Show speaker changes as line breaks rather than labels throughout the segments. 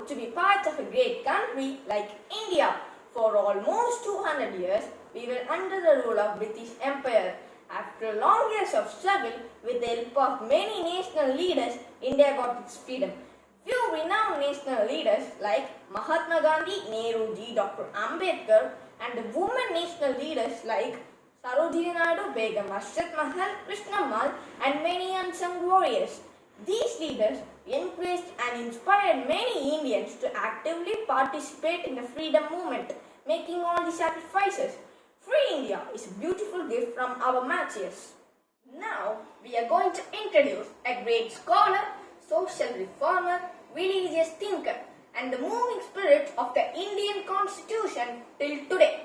proud to be part of a great country like India. For almost 200 years, we were under the rule of British Empire. After long years of struggle, with the help of many national leaders, India got its freedom. Few renowned national leaders like Mahatma Gandhi, Nehruji, Dr. Ambedkar, and the women national leaders like Sarojini Naidu, Begum Ashrat Mahal, Krishnamal, and many unsung warriors. These leaders encouraged and inspired many Indians to actively participate in the freedom movement, making all the sacrifices. Free India is a beautiful gift from our martyrs. Now we are going to introduce a great scholar, social reformer, religious thinker, and the moving spirit of the Indian Constitution till today.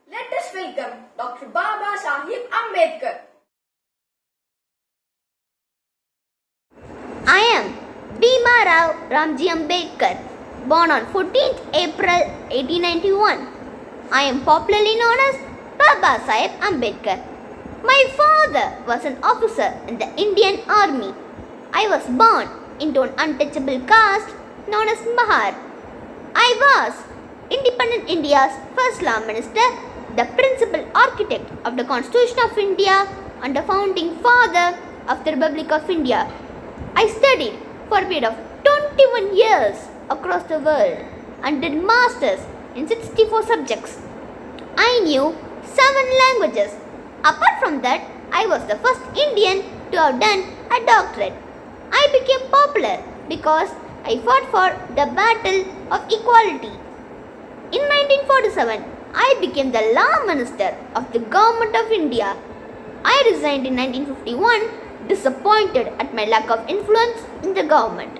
Let us welcome Dr. Baba Sahib Ambedkar.
I am Bhima Rao Ramji Ambedkar, born on 14th April 1891. I am popularly known as Baba Sahib Ambedkar. My father was an officer in the Indian Army. I was born into an untouchable caste known as Mahar. I was independent India's first law minister, the principal architect of the Constitution of India and the founding father of the Republic of India. I studied for a period of 21 years across the world and did masters in 64 subjects. I knew 7 languages. Apart from that, I was the first Indian to have done a doctorate. I became popular because I fought for the battle of equality. In 1947, I became the law minister of the government of India. I resigned in 1951, disappointed at my lack of influence in the government.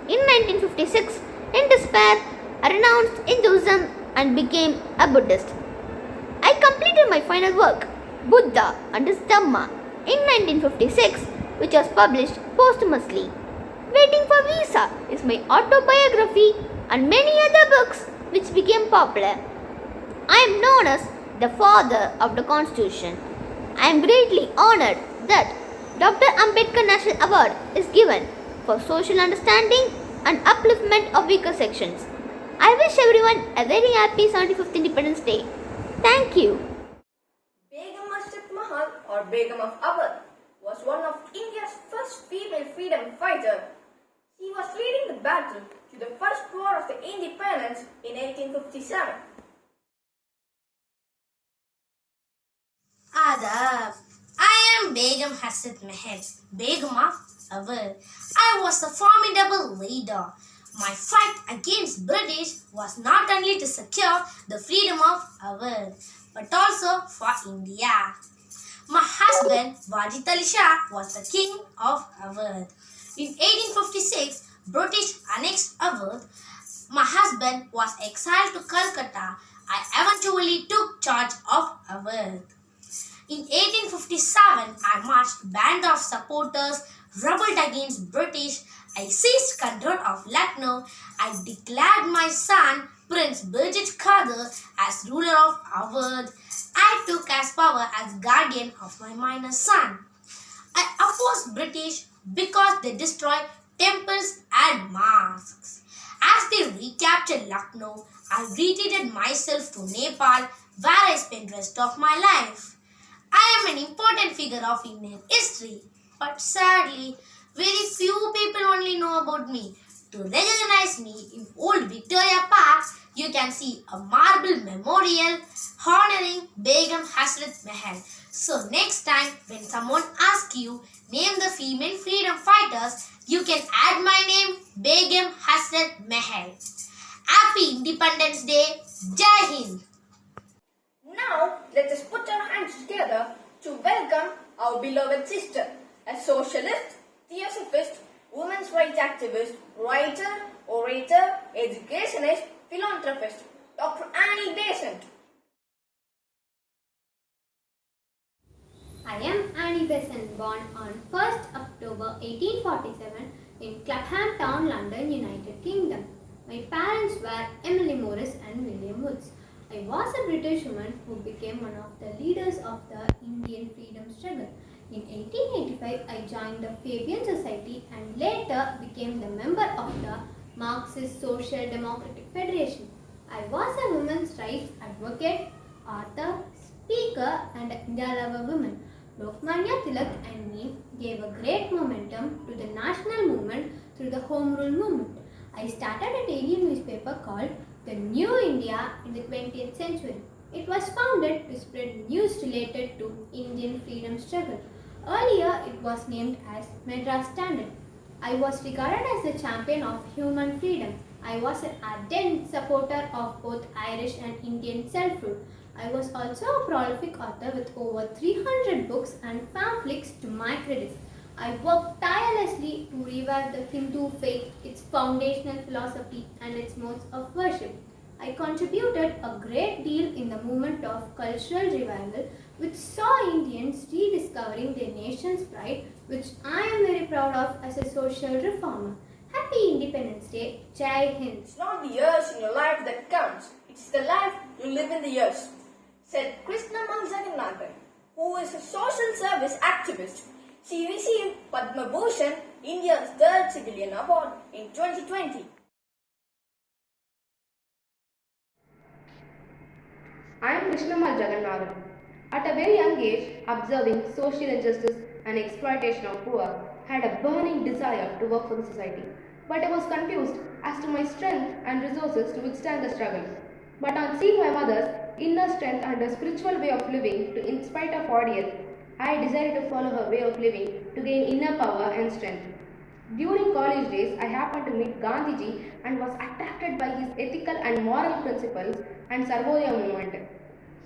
In 1956, in despair, I renounced Hinduism and became a Buddhist. I completed my final work, Buddha and his Dhamma, in 1956, which was published posthumously. Waiting for Visa is my autobiography and many other books which became popular. I am known as the father of the Constitution. I am greatly honored that Dr. Ambedkar National Award is given for social understanding and upliftment of weaker sections. I wish everyone a very happy 75th Independence Day. Thank you.
Begum Ashrat Mahal or Begum of Awadh was one of India's first female freedom fighters. She was leading the battle to the first war of the independence in 1857.
Adab. I am Begum Hasrat Mahal, Begum of Awadh. I was a formidable leader. My fight against British was not only to secure the freedom of Awadh, but also for India. My husband, Wajid Ali Shah, was the king of Awadh. In 1856, British annexed Awadh. My husband was exiled to Calcutta. I eventually took charge of Awadh. In 1857, I marched band of supporters, rebelled against British. I seized control of Lucknow. I declared my son, Prince Birjit Kadir, as ruler of Awadh. I took as power as guardian of my minor son. I opposed British because they destroyed temples and mosques. As they recaptured Lucknow, I retreated myself to Nepal, where I spent the rest of my life. I am an important figure of Indian history, but sadly, very few people only know about me. To recognize me in Old Victoria Park, you can see a marble memorial honoring Begum Hasrat Mahal. So next time when someone asks you, name the female freedom fighters, you can add my name, Begum Hasrat Mahal. Happy Independence Day. Jai Hind.
Now, let us put our hands together to welcome our beloved sister, a socialist, theosophist, women's rights activist, writer, orator, educationist, philanthropist, Dr. Annie Besant.
I am Annie Besant, born on 1st October 1847 in Clapham Town, London, United Kingdom. My parents were Emily Morris and William Woods. I was a British woman who became one of the leaders of the Indian freedom struggle. In 1885, I joined the Fabian Society and later became the member of the Marxist Social Democratic Federation. I was a women's rights advocate, author, speaker, and India lover woman. Lokmanya Tilak and me gave a great momentum to the national movement through the Home Rule movement. I started a daily newspaper called The New India in the 20th century. It was founded to spread news related to Indian freedom struggle. Earlier, it was named as Madras Standard. I was regarded as a champion of human freedom. I was an ardent supporter of both Irish and Indian self-rule. I was also a prolific author with over 300 books and pamphlets to my credit. I worked tirelessly to revive the Hindu faith, its foundational philosophy, and its modes of worship. I contributed a great deal in the movement of cultural revival, which saw Indians rediscovering their nation's pride, which I am very proud of as a social reformer. Happy Independence Day, Jai Hind.
It's not the years in your life that counts, it's the life you live in the years, said Krishnamma Jagannathan, who is a social service activist. She received Padma Bhushan, India's third civilian award, in 2020.
I am Krishnamma Jagannathan. At a very young age, observing social injustice and exploitation of poor, had a burning desire to work for the society. But I was confused as to my strength and resources to withstand the struggle. But on seeing my mother's inner strength and her spiritual way of living to in spite of ordeal, I decided to follow her way of living to gain inner power and strength. During college days, I happened to meet Gandhiji and was attracted by his ethical and moral principles and Sarvodaya movement.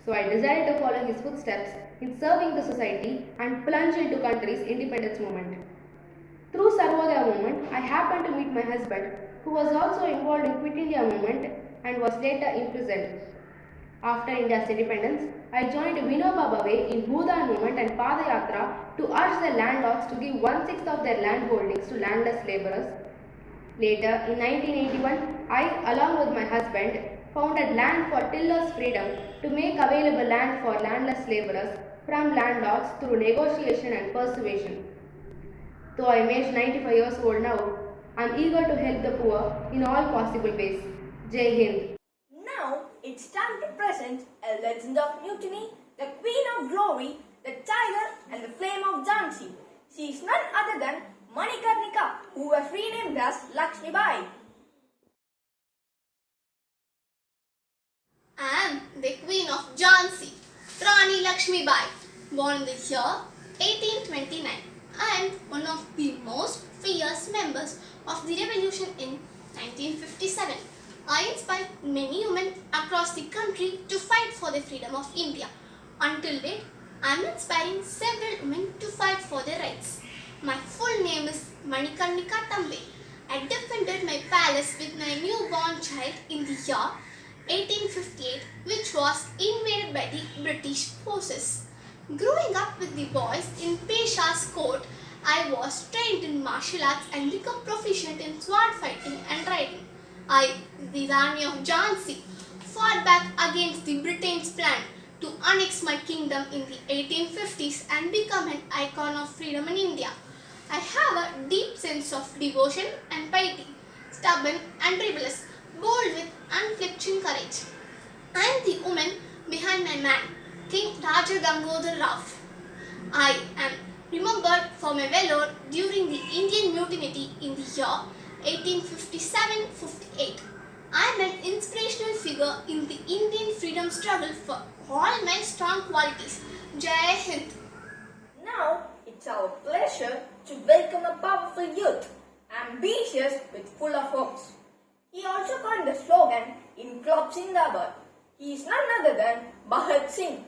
So I decided to follow his footsteps in serving the society and plunge into country's independence movement. Through Sarvodaya movement, I happened to meet my husband, who was also involved in Quit India movement and was later imprisoned. After India's independence, I joined Vinoba Bhave in Bhudan movement and Padayatra to urge the landlords to give 1/6 of their land holdings to landless labourers. Later, in 1981, I, along with my husband, founded Land for Tillers Freedom to make available land for landless labourers from landlords through negotiation and persuasion. Though I am aged 95 years old now, I am eager to help the poor in all possible ways. Jai Hind.
Now it's time to present a legend of mutiny, the Queen of Glory, the Tiger and the Flame of Jhansi. She is none other than Manikarnika, who was renamed as Lakshmi Bai.
I am the Queen of Jhansi, Rani Lakshmi Bai, born in the year 1829. I am one of the most fierce members of the revolution in 1957. I inspired many women across the country to fight for the freedom of India. Until date, I am inspiring several women to fight for their rights. My full name is Manikarnika Tambe. I defended my palace with my newborn child in the year 1858, which was invaded by the British forces. Growing up with the boys in Pesha's court, I was trained in martial arts and became proficient in sword fighting and riding. I, the Rani of Jhansi, fought back against the Britain's plan to annex my kingdom in the 1850s and become an icon of freedom in India. I have a deep sense of devotion and piety, stubborn and rebellious, bold with unflinching courage. I am the woman behind my man, King Raja Gangodhar Rao. I am remembered for my valor during the Indian Mutiny in the year 1857-58. I am an inspirational figure in the Indian freedom struggle for all my strong qualities. Jai Hind.
Now it's our pleasure to welcome a powerful youth, ambitious with full of hopes. He also coined the slogan Inqilab Zindabad. He is none other than Bhagat Singh.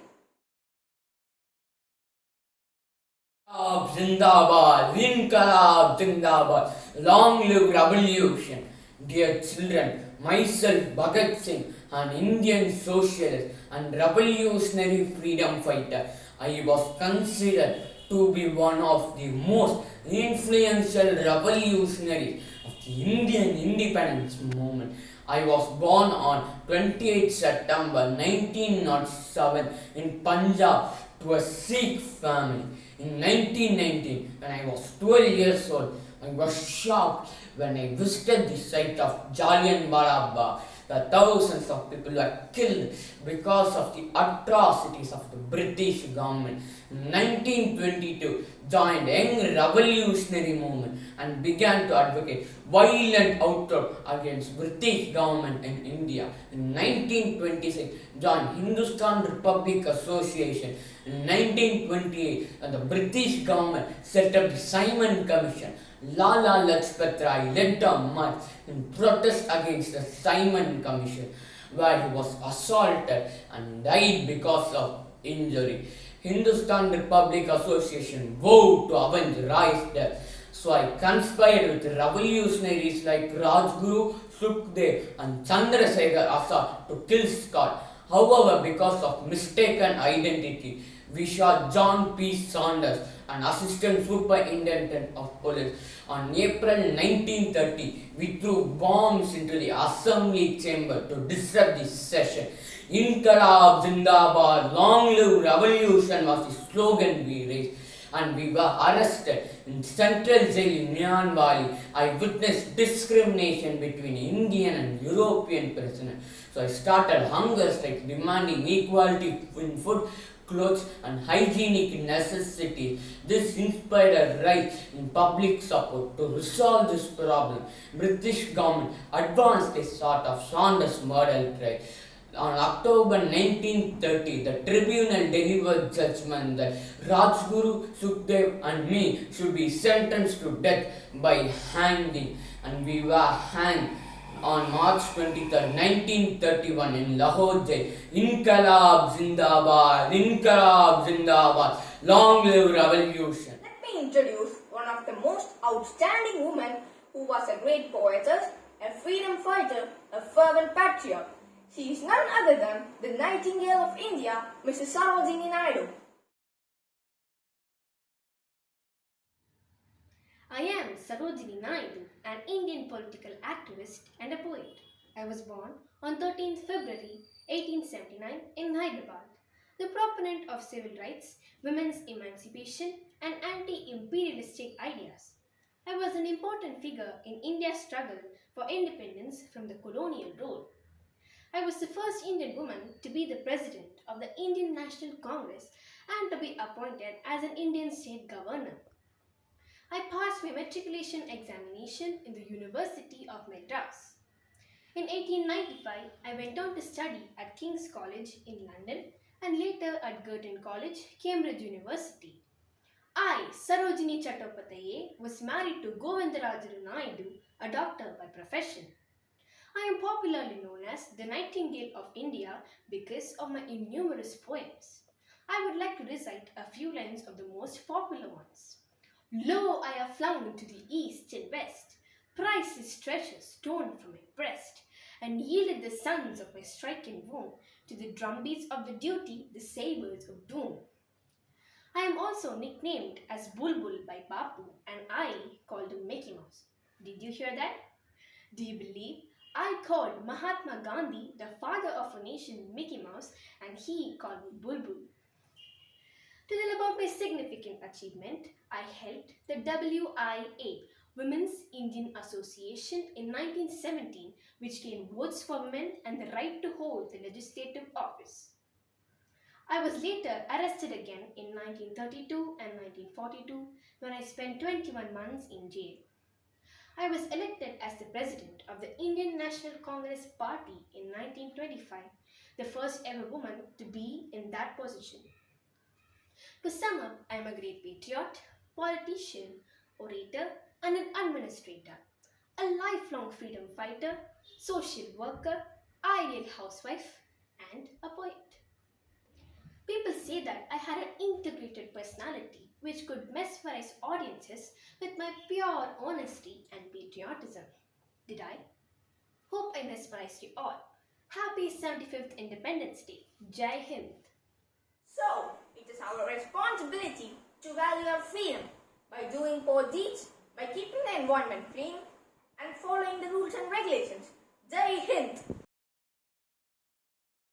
Zindabad, Inqilab Zindabad, long live revolution. Dear children, myself Bhagat Singh, an Indian socialist and revolutionary freedom fighter, I was considered to be one of the most influential revolutionaries of the Indian independence movement. I was born on 28 September 1907 in Punjab to a Sikh family. In 1919, when I was 12 years old, I was shocked when I visited the site of Jallianwala Bagh. The thousands of people were killed because of the atrocities of the British government. In 1922, joined young revolutionary movement and began to advocate violent outrage against British government in India. In 1926, joined Hindustan Republic Association. In 1928, the British government set up the Simon Commission. Lala Lajpat Rai led a march in protest against the Simon Commission, where he was assaulted and died because of injury. Hindustan Republic Association vowed to avenge Rai's death. So I conspired with revolutionaries like Rajguru, Sukhdev and Chandrasekhar Azad to kill Scott. However, because of mistaken identity, we shot John P. Saunders, an assistant superintendent of police. On April 1930, we threw bombs into the assembly chamber to disrupt the session. Inqilab Zindabad, long live revolution was the slogan we raised, and we were arrested. In central jail in Mian Valley, I witnessed discrimination between Indian and European prisoners. So I started hunger strike demanding equality in food, clothes and hygienic necessities. This inspired a rise in public support to resolve this problem. British government advanced a sort of Saunders model trial. On October 1930, the tribunal delivered judgment that Rajguru, Sukhdev and me should be sentenced to death by hanging, and we were hanged on March 23, 1931 in Lahore jail. Inqilab Zindabad, Inqilab Zindabad, long live revolution.
Let me introduce one of the most outstanding women who was a great poetess, a freedom fighter, a fervent patriot. She is none other than the Nightingale of India, Mrs. Sarojini Naidu.
I am Sarojini Naidu, an Indian political activist and a poet. I was born on 13th February 1879 in Hyderabad, the proponent of civil rights, women's emancipation and anti-imperialistic ideas. I was an important figure in India's struggle for independence from the colonial rule. I was the first Indian woman to be the president of the Indian National Congress and to be appointed as an Indian state governor. I passed my matriculation examination in the University of Madras. In 1895, I went on to study at King's College in London and later at Girton College, Cambridge University. I, Sarojini Chattopadhyay, was married to Govindarajulu Naidu, a doctor by profession. I am popularly known as the Nightingale of India because of my innumerous poems. I would like to recite a few lines of the most popular ones. Lo, I have flown into the east and west, priceless treasures torn from my breast, and yielded the sons of my stricken womb to the drumbeats of the duty, the sabres of doom. I am also nicknamed as Bulbul by Bapu, and I called him Mickey Mouse. Did you hear that? Do you believe I called Mahatma Gandhi the father of a nation Mickey Mouse, and he called me Bulbul? To tell about my significant achievement, I helped the WIA, Women's Indian Association, in 1917, which gained votes for women and the right to hold the legislative office. I was later arrested again in 1932 and 1942 when I spent 21 months in jail. I was elected as the president of the Indian National Congress Party in 1925, the first ever woman to be in that position. To sum up, I am a great patriot, politician, orator, and an administrator, a lifelong freedom fighter, social worker, ideal housewife, and a poet. People say that I had an integrated personality which could mesmerize audiences with my pure honesty and patriotism. Did I? Hope I mesmerized you all. Happy 75th Independence Day. Jai Hind.
So, it is our responsibility to value our freedom by doing poor deeds, by keeping the environment clean, and following the rules and regulations. Jai Hind!